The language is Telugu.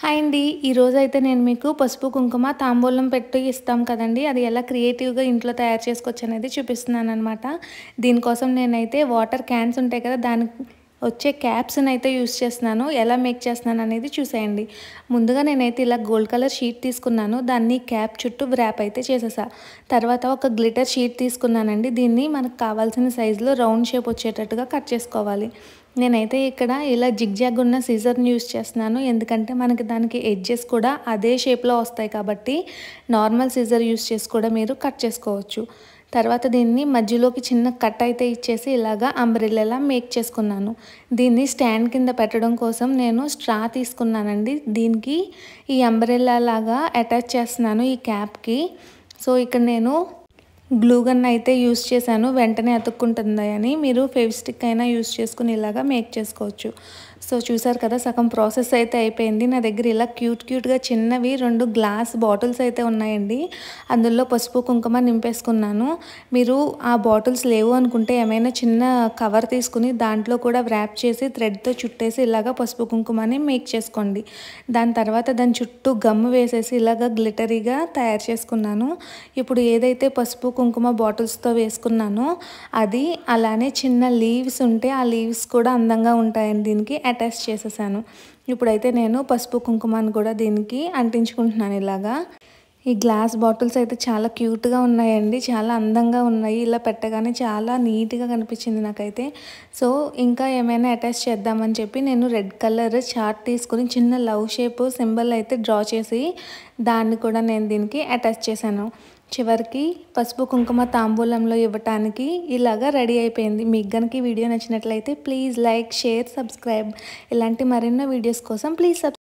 హాయ్ అండి. ఈరోజైతే నేను మీకు పసుపు, కుంకుమ తాంబూలం పెట్టి ఇస్తాం కదండీ! అది ఎలా క్రియేటివ్‌గా ఇంట్లో తయారు చేసుకోవచ్చనేది చూపిస్తున్నాననమాట. దీనికోసం నేనైతే వాటర్ క్యాన్స్ ఉంటాయి కదా! దానికి వచ్చే క్యాప్స్‌నైతే యూజ్ చేస్తున్నాను. ఎలా మేక్ చేస్తున్నాననేది చూసేయండి. ముందుగా నేనైతే ఇలా గోల్డ్ కలర్ షీట్ తీసుకున్నాను. దాన్ని క్యాప్ చుట్టూ వ్రాప్ అయితే చేసేసా. తర్వాత ఒక గ్లిటర్ షీట్ తీసుకున్నానండి. దీన్ని మనకు కావాల్సిన సైజులో రౌండ్ షేప్ వచ్చేటట్టుగా కట్ చేసుకోవాలి. నేనైతే ఇక్కడ ఇలా జిగ్‌జాగ్ ఉన్న సిజర్‌ని యూజ్ చేస్తున్నాను. ఎందుకంటే మనకి దానికి ఎడ్జెస్ కూడా అదే షేప్‌లో వస్తాయి కాబట్టి నార్మల్ సిజర్ యూజ్ చేసి కూడా మీరు కట్ చేసుకోవచ్చు. తర్వాత దీన్ని మధ్యలోకి చిన్న కట్ అయితే ఇచ్చేసి ఇలాగా అంబ్రెల్లాలా మేక్ చేసుకున్నాను. దీన్ని స్టాండ్ కింద పెట్టడం కోసం నేను స్ట్రా తీసుకున్నానండి. దీనికి ఈ అంబ్రెల్లా లాగా అటాచ్ చేస్తున్నాను ఈ క్యాప్‌కి. సో ఇక్కడ నేను గ్లూ గన్ అయితే యూస్ చేశాను. వెంటనే అతుక్కుంటుంది అని. మీరు ఫెవిస్టిక్ అయినా యూస్ చేసుకుని ఇలాగా మేక్ చేసుకోవచ్చు. సో చూసారు కదా, సగం ప్రాసెస్ అయితే అయిపోయింది. నా దగ్గర ఇలా క్యూట్‌గా చిన్నవి 2 గ్లాస్ బాటిల్స్ అయితే ఉన్నాయండి. అందులో పసుపు, కుంకుమ నింపేసుకున్నాను. మీరు ఆ బాటిల్స్ లేవు అనుకుంటే ఏమైనా చిన్న కవర్ తీసుకుని దాంట్లో కూడా వ్రాప్ చేసి థ్రెడ్‌తో చుట్టేసి ఇలాగా పసుపు, కుంకుమని మేక్ చేసుకోండి. దాని తర్వాత దాని చుట్టూ గమ్ వేసేసి ఇలాగా గ్లిటరీగా తయారు చేసుకున్నాను. ఇప్పుడు ఏదైతే పసుపు, కుంకుమ బాటిల్స్‌తో వేసుకున్నానో అది అలానే చిన్న లీవ్స్ ఉంటే ఆ లీవ్స్ కూడా అందంగా ఉంటాయని దీనికి అటాచ్ చేసేసాను. ఇప్పుడైతే నేను పసుపు, కుంకుమను కూడా దీనికి అంటించుకుంటున్నాను ఇలాగా. ఈ గ్లాస్ బాటిల్స్ అయితే చాలా క్యూట్‌గా ఉన్నాయండి. చాలా అందంగా ఉన్నాయి. ఇలా పెట్టగానే చాలా నీట్‌గా కనిపించింది నాకైతే. సో ఇంకా ఏమైనా అటాచ్ చేద్దామని చెప్పి నేను రెడ్ కలర్ చార్ట్ తీసుకొని చిన్న లవ్ షేప్ సింబల్ అయితే డ్రా చేసి దాన్ని కూడా నేను దీనికి అటాచ్ చేశాను. చివరికి పసుపు, కుంకుమ తాంబూలంలో ఇవ్వటానికి ఇలాగా రెడీ అయిపోయింది. మీకు గనుక ఈ వీడియో నచ్చినట్లయితే ప్లీజ్ లైక్, షేర్, సబ్స్క్రైబ్. ఇలాంటి మరెన్నో వీడియోస్ కోసం ప్లీజ్